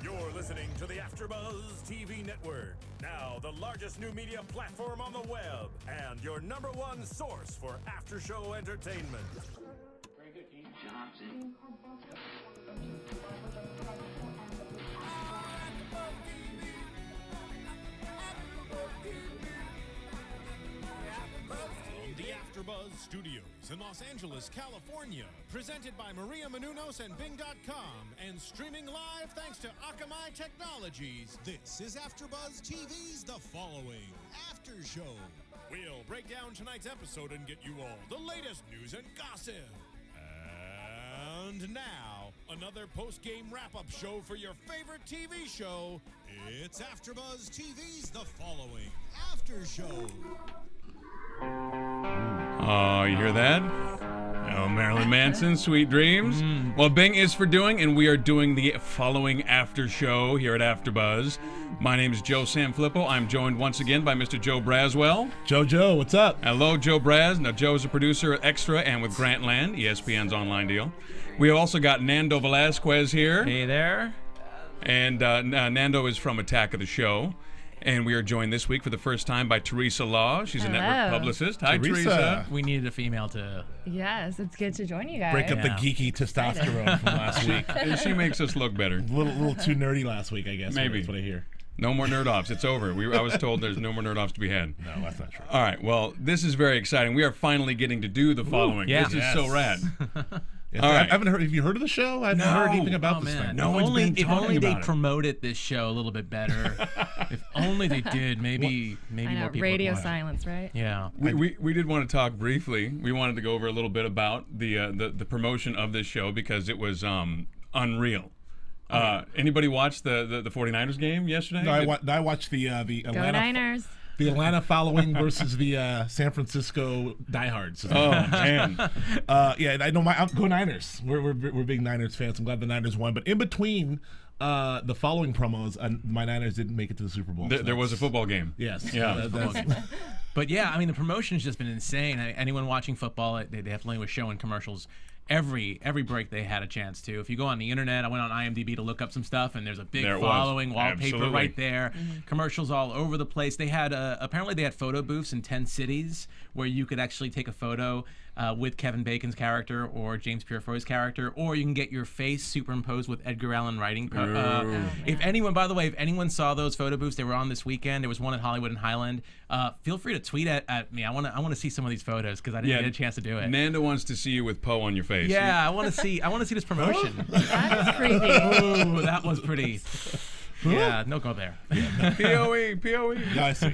You're listening to the AFTERBUZZ TV network. Now the largest new media platform on the web and your #1 source for after-show entertainment. Very good, Dean Johnson. From the AFTERBUZZ Studios in Los Angeles, California, presented by Maria Menounos and Bing.com, and streaming live thanks to Akamai Technologies. This is AFTERBUZZ TV's The Following After Show. We'll break down tonight's episode and get you all the latest news and gossip. And now, another post-game wrap-up show for your favorite TV show. It's AFTERBUZZ TV's The Following After Show. Oh, you hear that? Oh, Marilyn Manson, Sweet Dreams. Well, Bing is for doing, and we are doing the following after show here at AFTERBUZZ. My name is Joe Sanfelippo. I'm joined once again by Mr. Joe Braswell. Joe, what's up? Hello, Joe Braz. Now, Joe is a producer at Extra and with Grantland, ESPN's online deal. We have also got Nando Velasquez here. Hey there. And Nando is from Attack of the Show. And we are joined this week for the first time by Teresa Law. She's Hello. a network publicist. Hi, Teresa. We needed a female to... Yes, it's good to join you guys. Break up the geeky testosterone from last week. And she makes us look better. A little too nerdy last week, I guess. Maybe. That's what I hear. No more nerd-offs. It's over. I was told there's no more nerd-offs to be had. No, that's not true. All right. Well, this is very exciting. We are finally getting to do the following. yeah. This is so rad. Yeah, All right. I haven't heard. Have you heard of the show? I've not heard anything about this thing. No one's been if talking only they about it. promoted this show a little bit better. If only they did, maybe I know, more people radio would watch. silence, right? Yeah. We did want to talk briefly. We wanted to go over a little bit about the promotion of this show because it was unreal. Anybody watch the 49ers game yesterday? No, I watched the Go Atlanta. Niners. The Atlanta Following versus the San Francisco Diehards. Oh man! Yeah, I know. Go Niners. We're big Niners fans. I'm glad the Niners won. But in between the following promos, my Niners didn't make it to the Super Bowl. There was a football game. Yes. Yeah. But yeah, I mean, the promotion's just been insane. Anyone watching football, they definitely was showing commercials every break they had a chance to. If you go on the internet, I went on IMDb to look up some stuff, and there's a big There it following was. wallpaper Absolutely. right there. Commercials all over the place. They had apparently they had photo booths in 10 cities where you could actually take a photo with Kevin Bacon's character or James Purefoy's character, or you can get your face superimposed with Edgar Allan writing. If anyone saw those photo booths, they were on this weekend. There was one at Hollywood and Highland. Feel free to tweet at me. I want to see some of these photos because I didn't get a chance to do it. Nando wants to see you with Poe on your face. Yeah, I want to see this promotion. That is creepy. Ooh, that was pretty. Yeah, no go there. POE. Yeah, I see.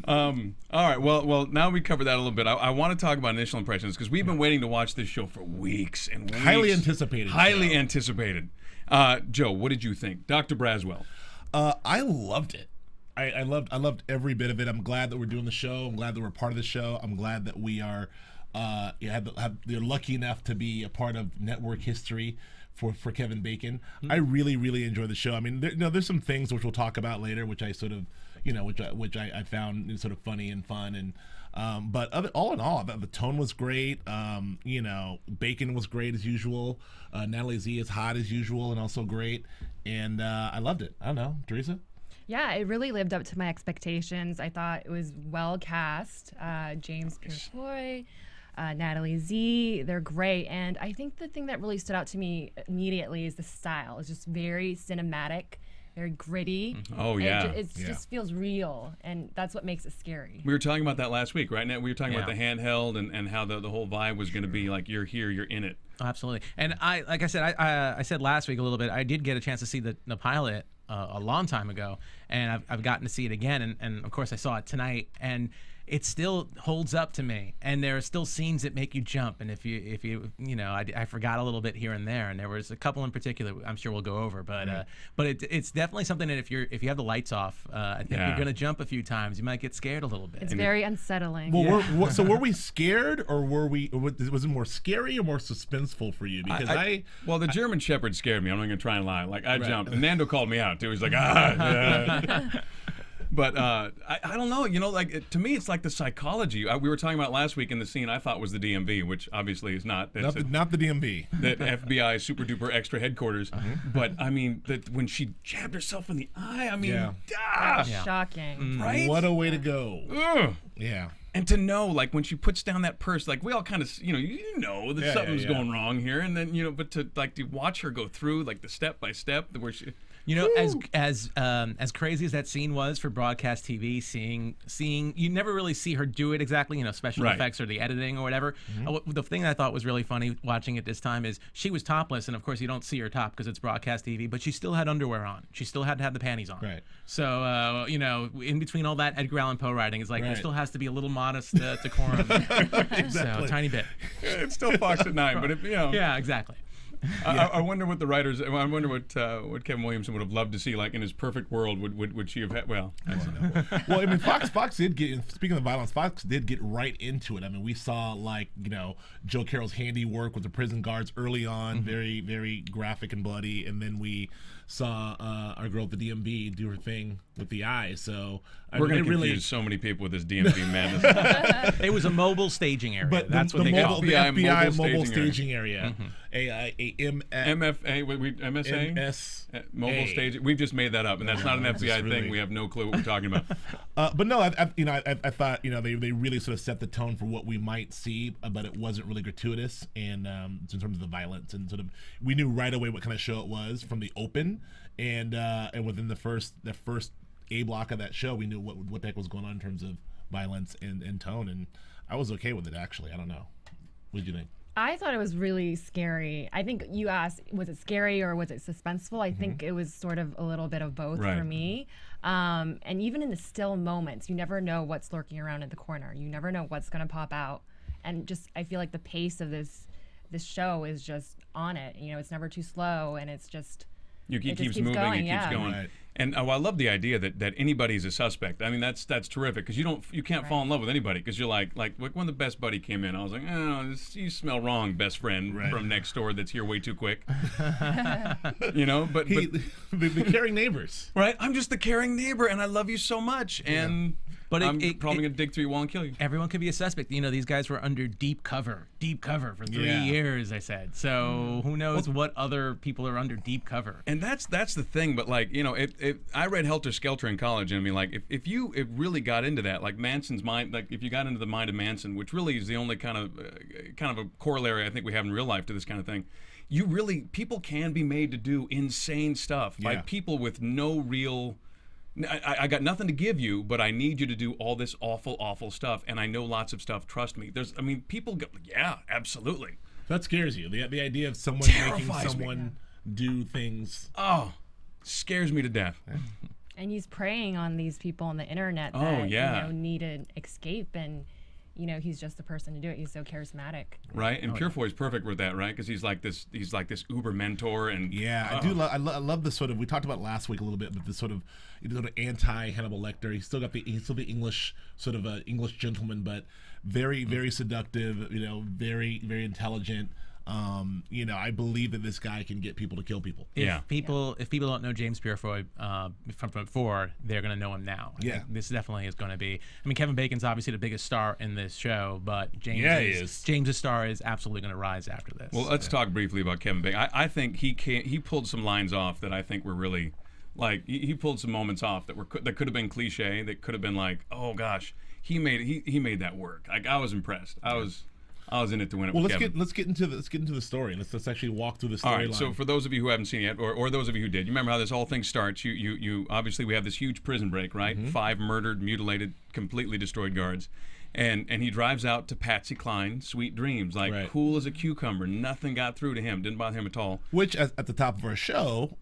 All right. Well. Now we covered that a little bit. I want to talk about initial impressions because we've been waiting to watch this show for weeks and weeks. Highly anticipated. Highly anticipated. Joe, what did you think, Dr. Braswell? I loved it. I loved every bit of it. I'm glad that we're doing the show. I'm glad that we're part of the show. I'm glad that we are they're lucky enough to be a part of network history for Kevin Bacon. I really enjoy the show. I mean, there's some things which we'll talk about later, which I sort of, which I found sort of funny and fun, and but all in all, the tone was great. Bacon was great as usual. Natalie Z is hot as usual and also great, and I loved it. I don't know, Teresa. Yeah, it really lived up to my expectations. I thought it was well cast. James Purefoy, Natalie Z, they're great. And I think the thing that really stood out to me immediately is the style. It's just very cinematic, very gritty. Oh, yeah. It just feels real, and that's what makes it scary. We were talking about that last week, right? We were talking about the Yeah. handheld and how the whole vibe was going to be like you're here, you're in it. Absolutely. And I said last week a little bit, I did get a chance to see the pilot a long time ago, and I've gotten to see it again, and of course I saw it tonight, and it still holds up to me, and there are still scenes that make you jump. And if you I forgot a little bit here and there, and there was a couple in particular I'm sure we'll go over, but it's definitely something that if you have the lights off, I think you're gonna jump a few times. You might get scared a little bit. It's very unsettling. Well, so were we scared, or was it more scary or more suspenseful for you? Because well, the German Shepherd scared me. I'm not going to try and lie. Like I jumped, and Nando called me out too. He's like, ah. But I don't know. You know, like to me, it's like the psychology. We were talking about last week in the scene I thought was the DMV, which obviously is not. That's Not the DMV. the FBI super duper extra headquarters. But I mean, that when she jabbed herself in the eye, I mean, Shocking. right? What a way to go. Ugh. Yeah. And to know, like, when she puts down that purse, like, we all kind of, you know that something's going wrong here. And then, but to watch her go through, like, the step by step, where she... You know, as crazy as that scene was for broadcast TV, seeing you never really see her do it exactly, special effects or the editing or whatever. The thing that I thought was really funny watching it this time is she was topless, and of course you don't see her top because it's broadcast TV, but she still had underwear on. She still had to have the panties on. Right. So, in between all that Edgar Allan Poe writing, it's like there still has to be a little modest decorum. Exactly. So, a tiny bit. It's still Fox at 9, but if, Yeah, exactly. I wonder what the writers. I wonder what Kevin Williamson would have loved to see. Like in his perfect world, would she have had? Well, Well, I mean, Fox did get. Speaking of violence, Fox did get right into it. I mean, we saw Joe Carroll's handiwork with the prison guards early on, very very graphic and bloody, and then we saw our girl at the DMV do her thing with the eye. So we're going to confuse so many people with this DMV madness. It was a mobile staging area. But That's the what they call it. the FBI mobile staging staging area. MFA, MSA, MS mobile staging. We've just made that up, and that's not an FBI thing. We have no clue what we're talking about. But no, I thought they really sort of set the tone for what we might see, but it wasn't really gratuitous, and in terms of the violence, and sort of we knew right away what kind of show it was from the open, and within the first A block of that show, we knew what the heck was going on in terms of violence and tone, and I was okay with it actually. I don't know. What did you think? I thought it was really scary. I think you asked, was it scary or was it suspenseful? I think it was sort of a little bit of both for me. And even in the still moments, you never know what's lurking around in the corner. You never know what's going to pop out. And just, I feel like the pace of this show is just on it. It's never too slow, and it's just... It keeps moving, going, it keeps going. Right. And I love the idea that anybody's a suspect. I mean, that's terrific, because you can't fall in love with anybody, because you're like when the best buddy came in, I was like, you smell wrong, best friend from next door that's here way too quick. But the caring neighbors. Right? I'm just the caring neighbor, and I love you so much, and But I'm probably gonna dig through your wall and kill you. Everyone could be a suspect. These guys were under deep cover for 3 years, I said. So who knows what other people are under deep cover. And that's the thing. But I read Helter Skelter in college, and I mean, like if you really got into that, like Manson's mind, like if you got into the mind of Manson, which really is the only kind of a corollary I think we have in real life to this kind of thing. People can be made to do insane stuff by people with no real. I got nothing to give you, but I need you to do all this awful, awful stuff, and I know lots of stuff. Trust me. People go, yeah, absolutely. That scares you. The idea of someone making someone do things. Oh, scares me to death. And he's preying on these people on the internet that need an escape, and he's just the person to do it. He's so charismatic. Right, and Purefoy's perfect with that, right? Because he's like this uber mentor, and I do. I love this sort of. We talked about it last week a little bit, but this sort of anti Hannibal Lecter. He's still the English sort of English gentleman, but very very seductive. Very very intelligent. I believe that this guy can get people to kill people. If people don't know James Purefoy from before, they're going to know him now. I think this definitely is going to be. I mean, Kevin Bacon's obviously the biggest star in this show, but James's star is absolutely going to rise after this. Well, let's talk briefly about Kevin Bacon. I think he pulled some lines off that I think were really he pulled some moments off that could have been cliche, that could have been like, oh gosh, he made that work. I was impressed. I was in it to win it. Well, with let's get into the story. Let's actually walk through the storyline. All right. So for those of you who haven't seen it yet, or those of you who did, you remember how this whole thing starts. You obviously we have this huge prison break, right? 5 murdered, mutilated, completely destroyed guards. And he drives out to Patsy Cline, Sweet Dreams, cool as a cucumber. Nothing got through to him. Didn't bother him at all. Which, at the top of our show,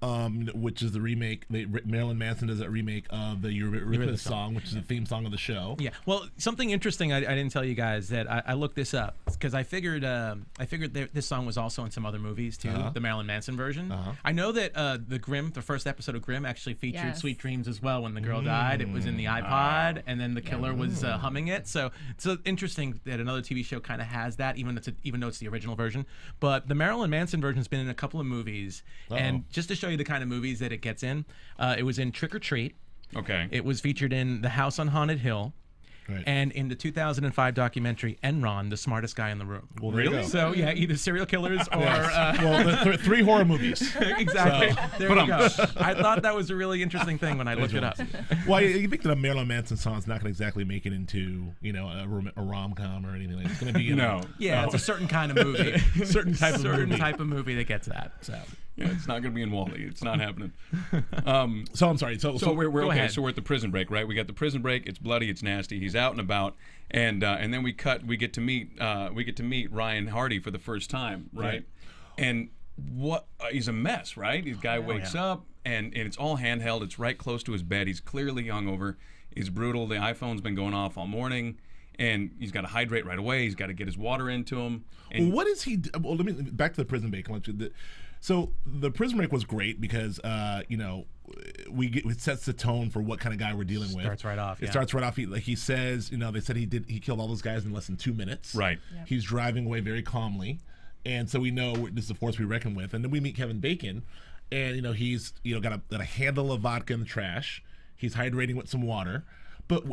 which is the remake, Marilyn Manson does that remake of the Eurythmics song, which is the theme song of the show. Yeah. Well, something interesting I didn't tell you guys that I looked this up because I figured this song was also in some other movies too, the Marilyn Manson version. I know that the first episode of Grimm actually featured Sweet Dreams as well. When the girl died, it was in the iPod, and then the killer was humming it. So it's interesting that another TV show kind of has that, even though it's the original version. But the Marilyn Manson version's been in a couple of movies, and just to show you the kind of movies that it gets in, it was in Trick or Treat. Okay. It was featured in The House on Haunted Hill. Right. And in the 2005 documentary Enron, the smartest guy in the room. Well, there you go. So yeah, either serial killers or well, the three horror movies. exactly. There you go. I thought that was a really interesting thing when I looked it up. Well, you think that a Marilyn Manson song is not going to exactly make it into a rom-com or anything like that. It's going to be Yeah, it's a certain kind of movie, certain type of movie that gets that. So. Yeah, it's not going to be in Wall-E. It's not happening. So I'm sorry. So we're okay. ahead. So we're at the prison break, right? We got the prison break. It's bloody. It's nasty. He's out and about, and then we get to meet Ryan Hardy for the first time, right? And he's a mess, right? This guy wakes up and it's all handheld. It's right close to his bed. He's clearly hungover. He's brutal. The iPhone's been going off all morning. And he's got to hydrate right away. He's got to get his water into him. And what is he? Well, let me back to the prison break. So the prison break was great because it sets the tone for what kind of guy we're dealing with. Starts right off. It starts right off. He says, they said he killed all those guys in less than 2 minutes. Right. Yep. He's driving away very calmly, and so we know this is the force we reckon with. And then we meet Kevin Bacon, and he's got a handle of vodka in the trash. He's hydrating with some water.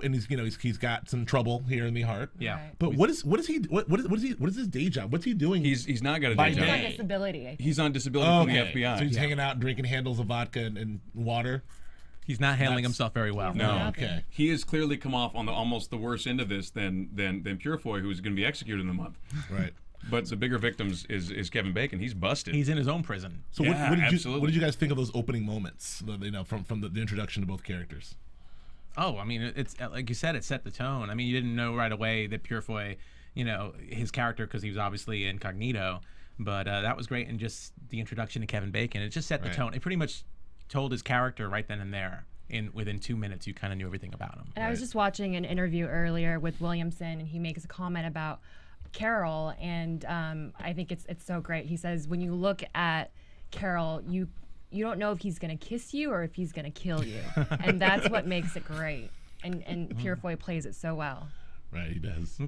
And he's got some trouble here in the heart. Yeah. Right. But what is his day job? What's he doing? he's not got a By day job. He's day. on disability, I think. He's on disability from the FBI. So he's hanging out and drinking handles of vodka and water. He's not handling himself very well. He's No. not Okay. happy. He has clearly come off on almost the worst end of this than Purefoy, who's going to be executed in a month. Right. But the bigger victims is Kevin Bacon. He's busted. He's in his own prison. So Yeah, what did you guys think of those opening moments? From the introduction to both characters. Oh, I mean, it's like you said, it set the tone. I mean, you didn't know right away that Purefoy, his character, because he was obviously incognito, but that was great. And just the introduction to Kevin Bacon, it just set the tone. It pretty much told his character right then and there. Within 2 minutes, you kind of knew everything about him. And I was just watching an interview earlier with Williamson, and he makes a comment about Carroll, and I think it's so great. He says, when you look at Carroll, you don't know if he's going to kiss you or if he's going to kill you. And that's what makes it great. And Purefoy plays it so well. Right, he does.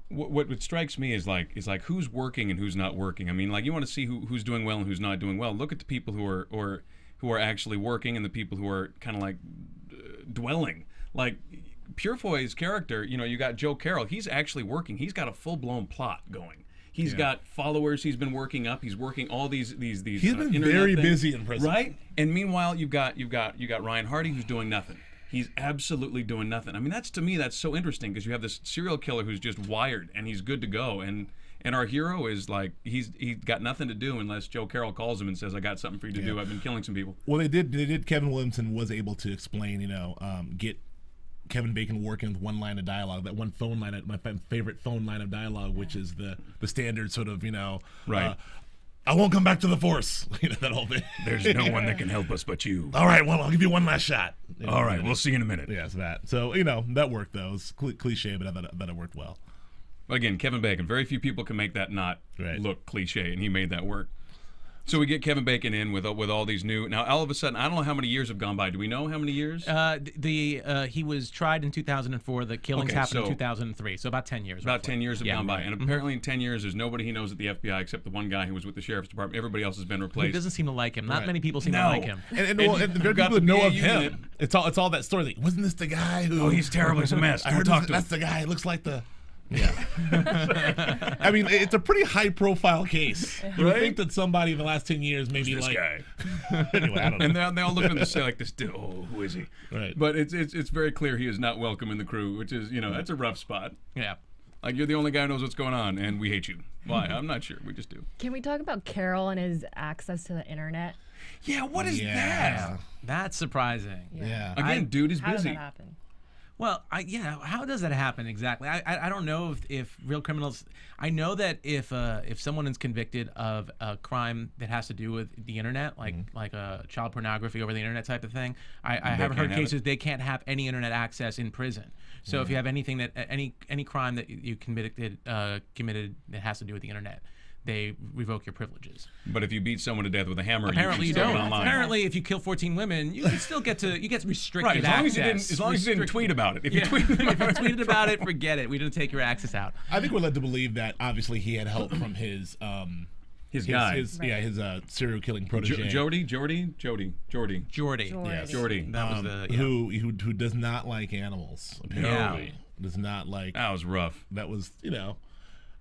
What strikes me is like who's working and who's not working. I mean, like, you want to see who's doing well and who's not doing well. Look at the people who are actually working and the people who are kind of like dwelling. Like Purefoy's character, you got Joe Carroll. He's actually working. He's got a full-blown plot going. He's got followers he's been working up. He's working all these He's been internet very things, busy in prison. right? And meanwhile, you've got Ryan Hardy, who's doing nothing. He's absolutely doing nothing. I mean, to me that's so interesting, because you have this serial killer who's just wired and he's good to go, and our hero is like he's got nothing to do unless Joe Carroll calls him and says, "I got something for you to do. I've been killing some people." Well, they did. Kevin Williamson was able to explain, get Kevin Bacon working with one line of dialogue, that one phone line, my favorite phone line of dialogue, which is the standard sort of, right. I won't come back to the force. That whole thing. There's no one that can help us but you. All right, well, I'll give you one last shot. All right, we'll see you in a minute. Yes, that. So, that worked, though. It was cliche, but I thought it worked well. Again, Kevin Bacon. Very few people can make that not look cliche, and he made that work. So we get Kevin Bacon in with all these new. Now, all of a sudden, I don't know how many years have gone by. Do we know how many years? He was tried in 2004. The killings happened in 2003. So about 10 years. About roughly. 10 years have gone by, and apparently in 10 years, there's nobody he knows at the FBI except the one guy who was with the sheriff's department. Everybody else has been He replaced. doesn't seem to like him. Not many people seem to like him. And the very people that know of him, it's all that story. Like, wasn't this the guy who? Oh, he's terrible. He's a mess. I heard that's the guy. It looks like the. Yeah. I mean, it's a pretty high-profile case. You would think that somebody in the last 10 years maybe this like. guy. Anyway, I don't know. And they all look at him and say like this. Oh, who is he? Right. But it's very clear he is not welcome in the crew, which is that's a rough spot. Yeah. Like, you're the only guy who knows what's going on, and we hate you. Why? I'm not sure. We just do. Can we talk about Carroll and his access to the internet? Yeah. What is that? That's surprising. Yeah. Again, dude is How does busy. that happen? Well, how does that happen exactly? I don't know if real criminals. I know that if someone is convicted of a crime that has to do with the internet, like child pornography over the internet type of thing, I have heard cases they can't have any internet access in prison. So if you have anything that any crime that you committed that has to do with the internet, they revoke your privileges. But if you beat someone to death with a hammer, apparently you can still don't. get online. Apparently, if you kill 14 women, you can still get restricted right, access. As long as you didn't tweet about it. If you if you tweeted about it, forget it. We didn't take your access out. I think we're led to believe that obviously he had help from his His guy. Yeah, his serial killing protege. Jordy. Jordy. Yes. Jordy. That was the who does not like animals. Apparently, does not like. That was rough. That was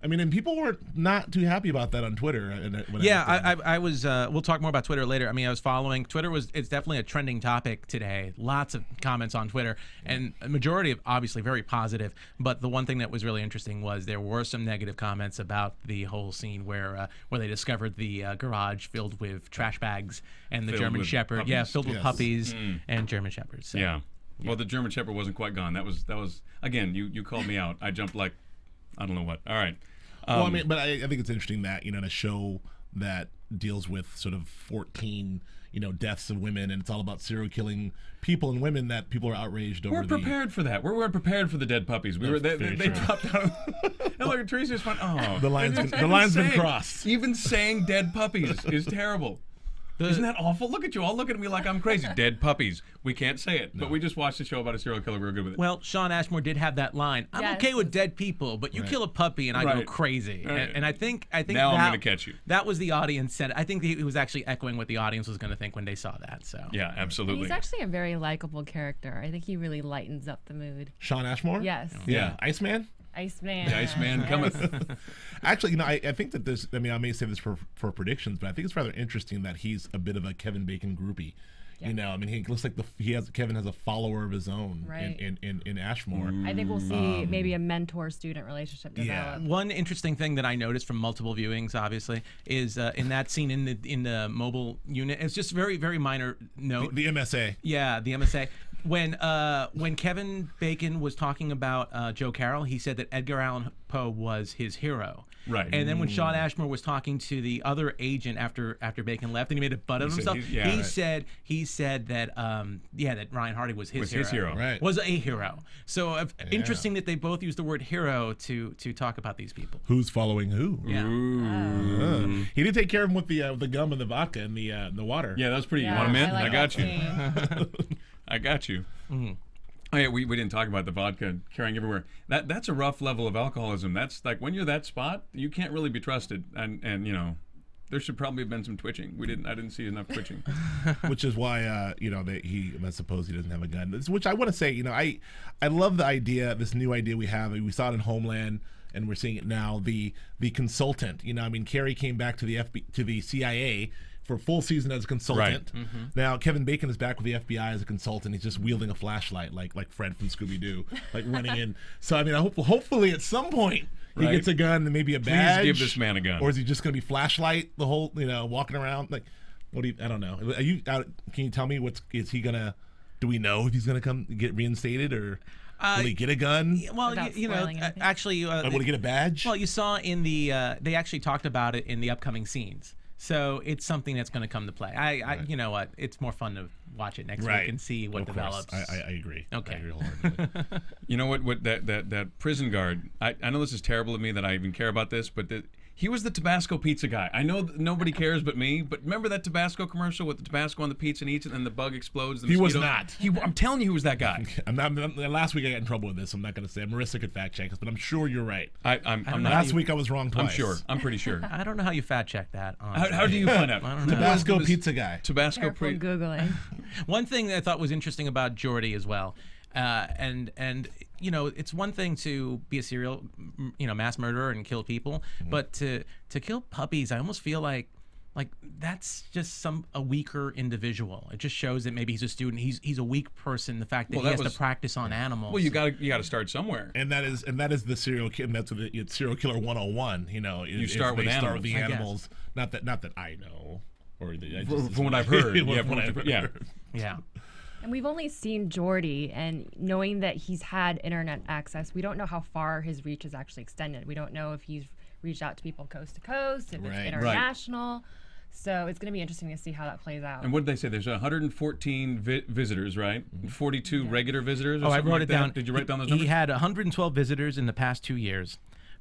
I mean, and people were not too happy about that on Twitter. I was. We'll talk more about Twitter later. I mean, I was following Twitter. It's definitely a trending topic today. Lots of comments on Twitter, and a majority of obviously very positive. But the one thing that was really interesting was there were some negative comments about the whole scene where they discovered the garage filled with trash bags and the Filled German with Shepherd. puppies. Yeah, filled with Yes. puppies and German Shepherds. So. Yeah. Well, the German Shepherd wasn't quite gone. That was again. You called me out. I jumped like I don't know what. All right. Well, I mean, but I think it's interesting that in a show that deals with sort of 14 deaths of women, and it's all about serial killing people and women, that people are outraged over. We're prepared for that. We're prepared for the dead puppies. We were they dropped out. And look, Teresa just went, oh, The line's been crossed. Even saying dead puppies is terrible. Isn't that awful? Look at you all looking at me like I'm crazy. Dead puppies. We can't say it, but we just watched a show about a serial killer. We were good with it. Well, Sean Ashmore did have that line. I'm Yes. okay with dead people, but you kill a puppy and I go Right. crazy. Right. And I think Now I'm gonna catch you. That was the audience said. I think he was actually echoing what the audience was going to think when they saw that. So Yeah, absolutely. He's actually a very likable character. I think he really lightens up the mood. Sean Ashmore. Yes. Yeah. Iceman. Iceman. The Iceman cometh. Actually, I think that there's. I mean, I may say this for predictions, but I think it's rather interesting that he's a bit of a Kevin Bacon groupie. I mean, he looks like Kevin has a follower of his own Right. in Ashmore. I think we'll see maybe a mentor-student relationship develop. One interesting thing that I noticed from multiple viewings, obviously, is in that scene in the mobile unit. It's just very, very minor note. The MSA. Yeah, the MSA. When Kevin Bacon was talking about Joe Carroll, he said that Edgar Allan Poe was his hero. Right. And then when Sean Ashmore was talking to the other agent after Bacon left, and he made a butt of said himself, he he said that that Ryan Hardy was his hero. Right. Was a hero. So interesting that they both used the word hero to talk about these people. Who's following who? Yeah. He did take care of him with the gum and the vodka and the water. Yeah, that was pretty. Yeah, You want a mint? like I got that you. scene. I got you. Oh yeah, we didn't talk about the vodka carrying everywhere. That's a rough level of alcoholism. That's like when you're that spot, you can't really be trusted. And there should probably have been some twitching. I didn't see enough twitching. Which is why I suppose he doesn't have a gun. Which I want to say, I love the idea, this new idea we have. We saw it in Homeland, and we're seeing it now. The consultant. I mean, Carrie came back to the CIA for a full season as a consultant. Right. Now Kevin Bacon is back with the FBI as a consultant. He's just wielding a flashlight like Fred from Scooby-Doo, like running in. So I mean, hopefully at some point he Right. gets a gun and maybe a badge. Please give this man a gun. Or is he just going to be flashlight the whole, walking around like? What do you? I don't know. Are you? Can you tell me is he gonna? Do we know if he's gonna come get reinstated or? Will he get a gun? Well, Without you know, spoiling anything. actually, Will he get a badge? well, you saw in the they actually talked about it in the upcoming scenes. So it's something that's going to come to play. You know what? It's more fun to watch it next week and see what Of course. develops. I agree. Okay. I agree wholeheartedly. You know what? That prison guard. I know this is terrible of me that I even care about this, but he was the Tabasco pizza guy. I know that nobody cares but me, but remember that Tabasco commercial with the Tabasco on the pizza and eats it and the bug explodes? He was not. I'm telling you, he was that guy. Last week I got in trouble with this. I'm not going to say. Marissa could fact check us, but I'm sure you're right. I'm not. Last week I was wrong twice. I'm sure. I'm pretty sure. I don't know how you fact check that. How do you find out? I don't know. Tabasco pizza guy. Tabasco Careful Googling. One thing that I thought was interesting about Jordy as well, and it's one thing to be a serial, mass murderer and kill people, but to kill puppies, I almost feel like that's just a weaker individual. It just shows that maybe he's a student. He's a weak person. The fact that he has to practice on animals. Well, you got to start somewhere. And that is the serial killer. And that's what it's serial killer 101. You start with start animals. with the I guess. animals. Not that I know, or From what I've heard. From what I've heard. Yeah. Yeah. And we've only seen Jordy, and knowing that he's had internet access, we don't know how far his reach is actually extended. We don't know if he's reached out to people coast to coast, if Right. it's international. So it's going to be interesting to see how that plays out. And what did they say? There's 114 visitors, right? 42 regular visitors. Or Oh, I something wrote like it that? down. Did you write down those numbers? He had 112 visitors in the past 2 years.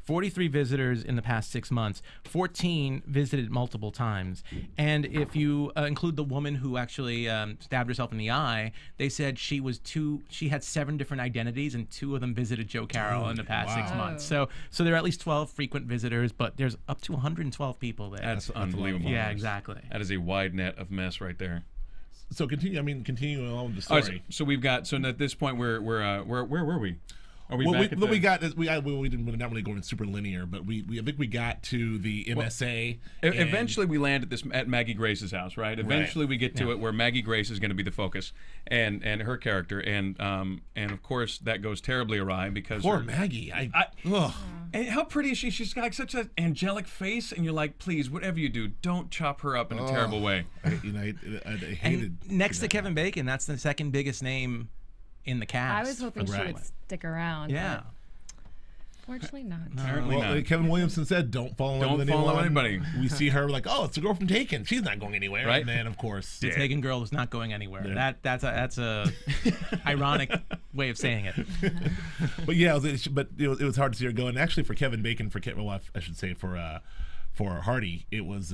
43 visitors in the past 6 months. 14 visited multiple times. And if you include the woman who actually stabbed herself in the eye, they said she had 7 different identities, and 2 of them visited Joe Carroll in the past 6 months. So there are at least 12 frequent visitors, but there's up to 112 people there. That's unbelievable. Yeah, exactly. That is a wide net of mess right there. So continuing on with the story. All right, so we've got. So at this point, where were we? Are we back at we're not really going super linear, but I think we got to the MSA. Eventually, we land at Maggie Grace's house, right? Eventually, we get to it where Maggie Grace is going to be the focus, and her character, and of course that goes terribly awry because poor Maggie. And how pretty is she? She's got such an angelic face, and you're like, please, whatever you do, don't chop her up in a terrible way. I hated. And next to Kevin Bacon, that's the second biggest name in the cast. I was hoping she would stick around. Yeah. Fortunately not. Apparently not. Kevin Williamson said, "Don't fall in love with anyone." Don't follow anybody. We see her like, "Oh, it's the girl from Taken. She's not going anywhere." Right. And then, of course, The Taken girl is not going anywhere. Yeah. That's a ironic way of saying it. But yeah, it was hard to see her go. And actually, for Kevin Bacon, I should say for Hardy, it was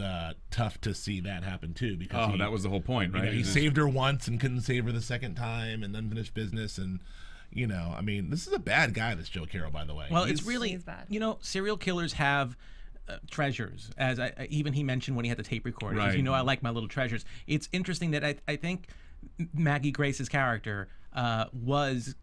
tough to see that happen too, because that was the whole point, right? He saved her once and couldn't save her the second time, and unfinished business, and this is a bad guy, this Joe Carroll, by the way. Well, it's really he's bad. Serial killers have treasures, as even he mentioned when he had the tape recorder. Right. He says, I like my little treasures. It's interesting that I think Maggie Grace's character was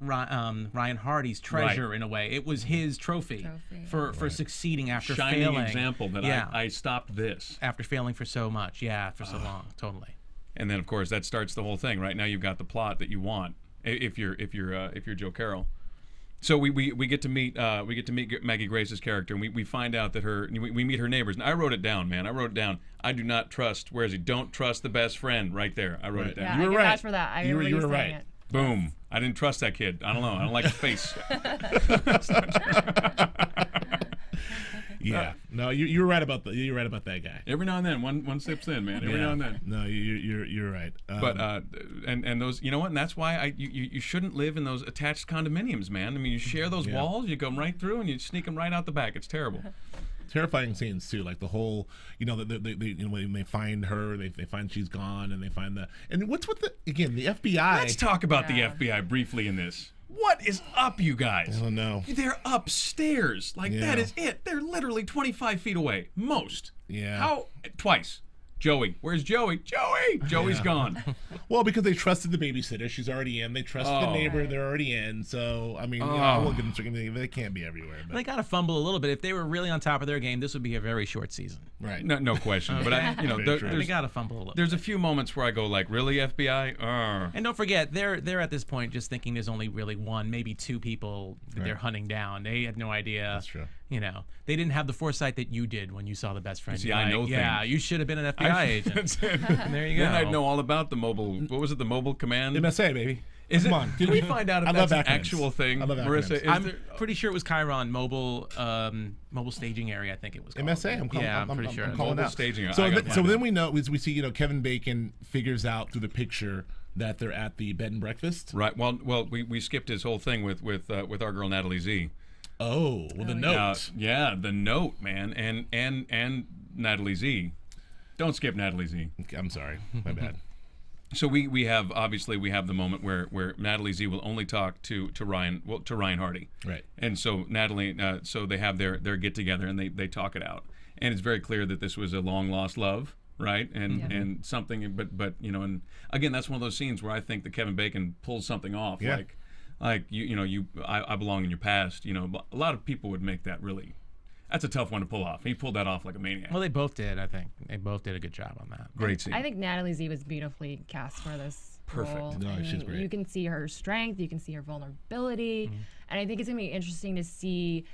Ryan Hardy's treasure in a way. It was his trophy. For succeeding after Shining failing. example that I stopped this after failing for so much. Yeah, for so long. Totally. And then of course that starts the whole thing. Right now you've got the plot that you want if you're Joe Carroll. So we get to meet Maggie Grace's character, and we find out that we meet her neighbors. And I wrote it down, man. I do not trust. Where is he? Don't trust the best friend. Right there. I wrote it down. Yeah, you were right for that. I you were saying right. It. Boom. I didn't trust that kid. I don't know. I don't like his face. Yeah. No, you were right about that guy. Every now and then, one slips in, man. Every now and then. No, you're right. But and those, you know what? And that's why you shouldn't live in those attached condominiums, man. I mean, you share those walls, you come right through, and you sneak them right out the back. It's terrible. Terrifying scenes too, like the whole, when they find her, they find she's gone, and they find and what's with the FBI? Let's talk about the FBI briefly in this. What is up, you guys? I don't know. They're upstairs. That is it. They're literally 25 feet away. Most. Yeah. How? Twice. Joey. Where's Joey? Joey's gone. Well, because they trusted the babysitter. She's already in. They trusted the neighbor. They're already in. So, I mean, they can't be everywhere. But. They got to fumble a little bit. If they were really on top of their game, this would be a very short season. Right. No question. But they got to fumble a little. There's a few moments where I go like, really, FBI? And don't forget, they're at this point just thinking there's only really one, maybe 2 people that they're hunting down. They had no idea. That's true. They didn't have the foresight that you did when you saw the best friend. See, I know things. Yeah, you should have been an FBI agent. There you go. Then I'd know all about the mobile. What was it? The mobile command. MSA, baby. Is Come it? on. Did we find out if that's an acronyms. actual thing? I love Marissa, acronyms. I'm pretty sure it was Chiron mobile staging area. I think it was called. MSA. I'm pretty sure. I'm calling Mobile out. staging area. So, I gotta so find then it. we know we see Kevin Bacon figures out through the picture that they're at the bed and breakfast. Right. Well, we skipped his whole thing with our girl Natalie Z. Oh, well, the note. The note, man, and Natalie Z. Don't skip Natalie Z. I'm sorry, my bad. So we have the moment where Natalie Z will only talk to Ryan Hardy. Right. And so Natalie, so they have their get together and they talk it out, and it's very clear that this was a long lost love, right? And something, but and again, that's one of those scenes where I think that Kevin Bacon pulls something off, Yeah. like I belong in your past. A lot of people would make that really. That's a tough one to pull off. He pulled that off like a maniac. Well, they both did. I think they both did a good job on that. Great scene. I think Natalie Z was beautifully cast for this Perfect. role. No, she's great. You can see her strength, you can see her vulnerability, and I think it's gonna be interesting to see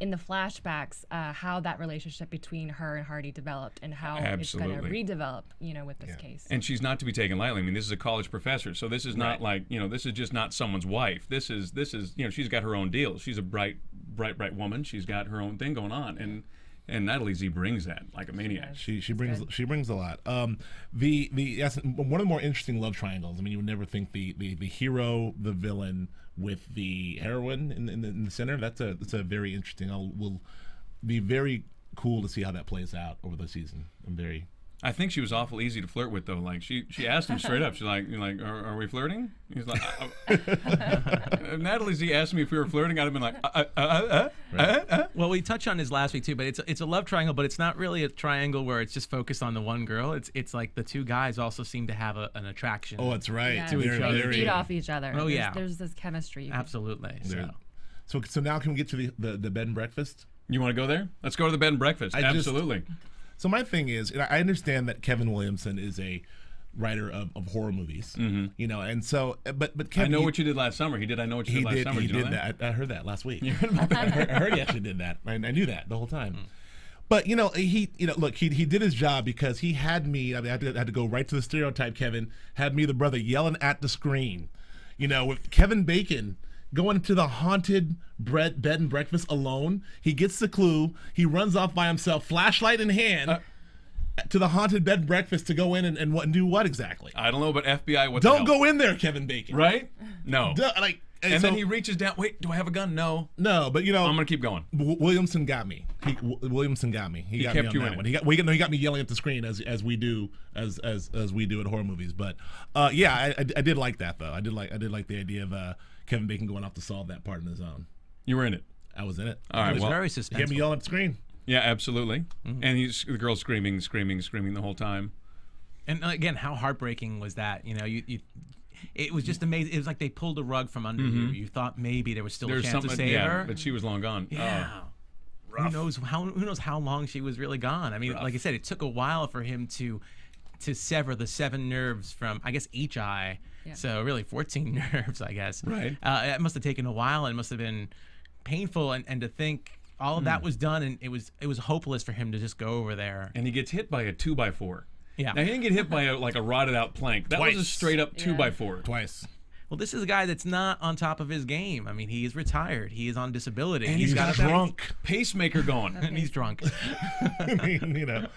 in the flashbacks how that relationship between her and Hardy developed and how it's gonna Absolutely. redevelop, with this case. And she's not to be taken lightly. I mean, this is a college professor, so this is not like this is just not someone's wife. This is she's got her own deal. She's a bright woman. She's got her own thing going on, and And Natalie Z brings that like a maniac. She brings a lot. Yes, one of the more interesting love triangles. I mean, you would never think the hero, the villain with the heroine in the center. That's a very interesting. Will be very cool to see how that plays out over the season. I think she was awful easy to flirt with, though. Like she asked him straight up. She's like, are we flirting? He's like, if Natalie Z asked me if we were flirting, I'd have been like, Well, we touched on this last week too, but it's a love triangle, but it's not really a triangle where it's just focused on the one girl. It's like the two guys also seem to have an attraction. Oh, that's right. Yeah, To each other. they feed off each other. Oh, yeah. There's this chemistry. Absolutely. So now can we get to the bed and breakfast? You want to go there? Let's go to the bed and breakfast. Absolutely. So my thing is, I understand that Kevin Williamson is a writer of horror movies, and so, but Kevin, I know what you did last summer. He did. I know what you did last summer. He Did you know did that. I heard that last week. I heard he actually did that. I knew that the whole time. But he did his job because he had me. I had to go right to the stereotype. Kevin had me, the brother, yelling at the screen. With Kevin Bacon going to the haunted bed and breakfast alone. He gets the clue. He runs off by himself, flashlight in hand, to the haunted bed and breakfast to go in and do what exactly? I don't know, but FBI. Don't go in there, Kevin Bacon. Right? No. And then he reaches down. Wait, do I have a gun? No. No, but I'm gonna keep going. Williamson got me. Williamson got me. He got kept me you on in that it. one. He got me yelling at the screen as we do in horror movies. But I did like that though. I did like the idea of Kevin Bacon going off to solve that part on his own. You were in it. I was in it. All right. It was Well, very He got suspenseful. me yelling at the screen. yeah, absolutely. And the girl screaming the whole time. And again, how heartbreaking was that? It was just amazing. It was like they pulled the rug from under you. You thought maybe there was still a There's chance something. to save her. But she was long gone. Yeah. Who knows how long she was really gone? I mean, like I said, it took a while for him to sever the 7 nerves from, I guess, each eye. Yeah. So really 14 nerves, I guess. Right. It must have taken a while, and it must have been painful, and to think all of that was done, and it was hopeless for him to just go over there. And he gets hit by a 2x4. Yeah. Now he didn't get hit by a rotted out plank. That was a Twice. straight up 2x4. Twice. Well, this is a guy that's not on top of his game. I mean, he is retired. He is on disability. And He's got drunk. Pacemaker going. and he's drunk. I mean,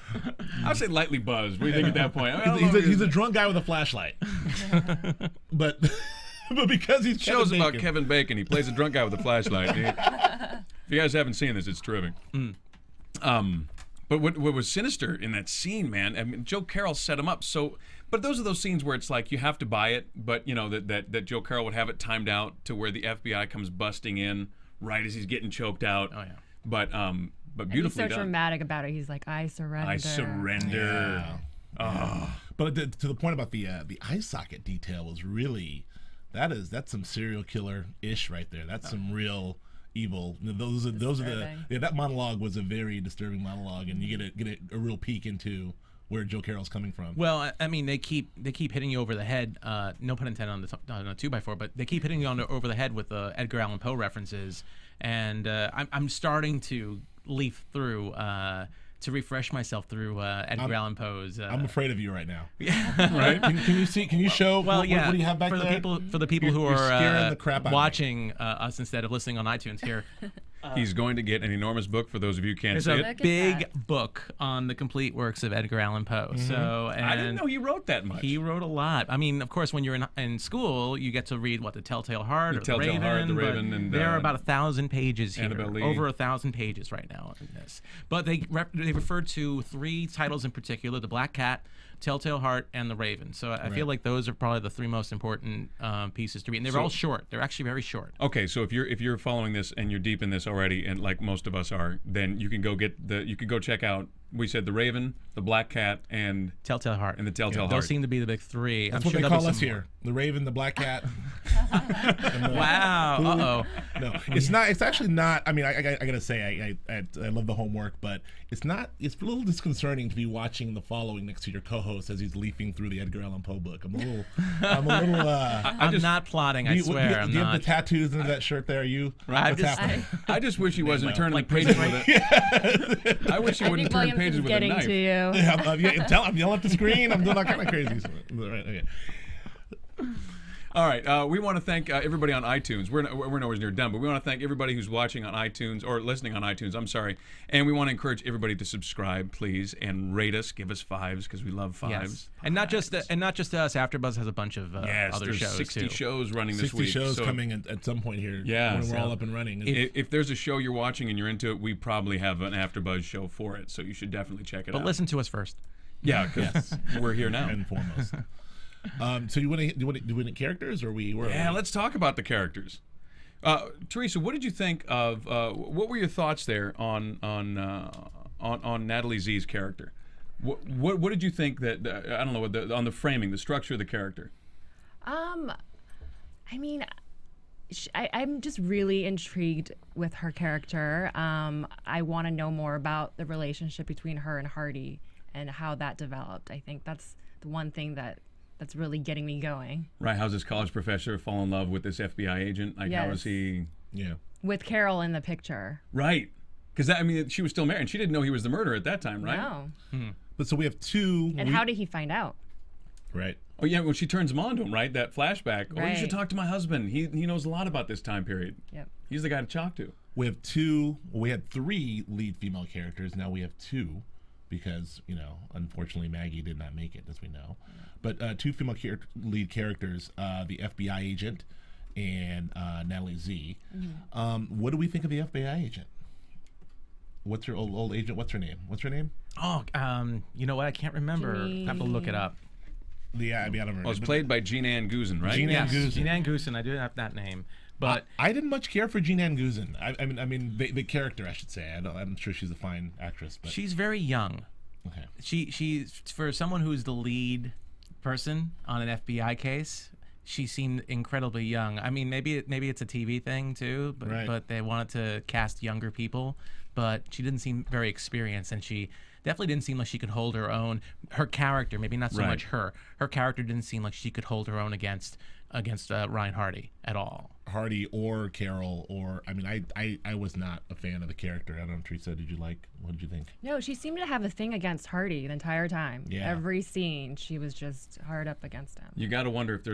I'd say lightly buzzed. What do you think at that point? I mean, he's a drunk guy with a flashlight. but because he's Show's Kevin about Bacon. Kevin Bacon. He plays a drunk guy with a flashlight. If you guys haven't seen this, it's terrific. But what was sinister in that scene, man? I mean, Joe Carroll set him up. But those are those scenes where it's like you have to buy it, but that Joe Carroll would have it timed out to where the FBI comes busting in right as he's getting choked out. Oh yeah. But And he's beautifully so done. dramatic about it. He's like, I surrender. I surrender. But to the point about the eye socket detail was really that's some serial killer ish right there. That's some real evil. Those are Disturbing. that monologue was a very disturbing monologue, and you get a real peek into where Joe Carroll's coming from. Well, I mean, they keep hitting you over the head. No pun intended on a 2x4, but they keep hitting you over the head with Edgar Allan Poe references, and I'm starting to leaf through to refresh myself through Edgar Allan Poe's. I'm afraid of you right now. Right? Can you show? Well, what do you have back for there? the people who You're scaring are the crap out of me. watching us instead of listening on iTunes here. He's going to get an enormous book for those of you who can't There's see a it. Look at big that. book on the complete works of Edgar Allan Poe. So, and I didn't know he wrote that much. he wrote a lot. I mean, of course, when you're in school, you get to read The Telltale Heart or Telltale The Raven. Heart, The but Raven, and, there are about 1,000 pages here. Annabelle Lee. Over 1,000 pages right now in this. But they refer to 3 titles in particular: The Black Cat, Telltale Heart, and The Raven. So I feel like those are probably the 3 most important pieces to read. And they're all short. They're actually very short. Okay, so if you're following this and you're deep in this already, and like most of us are, then you can go check out. We said The Raven, The Black Cat, and Telltale Heart. The Telltale Those Heart. seem to be the big 3. That's I'm what sure they there'll call be us some here: the Raven, the Black Cat. Wow. Uh-oh. No, it's not. It's actually not. I mean, I gotta say, I love the homework, but it's not. It's a little disconcerting to be watching The Following next to your co-host as he's leafing through the Edgar Allan Poe book. I'm a little. I'm not plotting, I swear. Do you have I'm the not. tattoos under that shirt there? Are you? Right, What's happening? I just wish he wasn't turning Like the pages Prison with it. I wish he I wouldn't think turn pages Williamson's with a getting knife. to you. I'm yelling at the screen. I'm doing all kind of crazy stuff. Right, okay. All right, we want to thank everybody on iTunes. We're nowhere near done, but we want to thank everybody who's watching on iTunes or listening on iTunes. I'm sorry, and we want to encourage everybody to subscribe, please, and rate us. Give us 5s because we love 5s. Yes. And not just us. AfterBuzz has a bunch of other there's shows 60 too. shows running this 60 week. shows so coming at some point here. Yeah, when we're all up and running. if there's a show you're watching and you're into it, we probably have an AfterBuzz show for it. So you should definitely check it out. But listen to us first. Yeah, because we're here now. and foremost. So you want to do any characters, or Let's talk about the characters. Teresa, what did you think of? What were your thoughts there on Natalie Z's character? What did you think that I don't know on the framing, the structure of the character? I mean, I'm just really intrigued with her character. I want to know more about the relationship between her and Hardy and how that developed. I think that's the one thing that's really getting me going. Right. How's this college professor fall in love with this FBI agent? Like, how is he? Yeah. With Carol in the picture. Right. Because she was still married, and she didn't know he was the murderer at that time, right? No. But so we have two. And how did he find out? Right. Oh yeah, when she turns him on to him, right? That flashback. Oh, you should Right. talk to my husband. He knows a lot about this time period. Yep. He's the guy to talk to. We have two. Well, we had 3 lead female characters. Now we have 2, because unfortunately Maggie did not make it, as we know. But 2 female lead characters, the FBI agent and Natalie Z. What do we think of the FBI agent? What's her old agent? What's her name? Oh, you know what? I can't remember. I have to look it up. Yeah, I don't remember. Well, it's played by Jean Ann Guzin, right? Jean Ann Yes, Guzin. Jean Ann Guzin. I do have that name, but I didn't much care for Jean Ann Guzin. I mean, the character, I should say. I'm sure she's a fine actress, but she's very young. okay. She's for someone who's the lead person on an FBI case. She seemed incredibly young. I mean, maybe it's a TV thing too, but Right. but they wanted to cast younger people. But she didn't seem very experienced, and she definitely didn't seem like she could hold her own. Her character, maybe not so Right. much her. Her character didn't seem like she could hold her own against Ryan Hardy at all. Hardy or Carol, or I was not a fan of the character. I don't know, Teresa, what did you think? No, she seemed to have a thing against Hardy the entire time. Yeah. Every scene, she was just hard up against him. You got to wonder if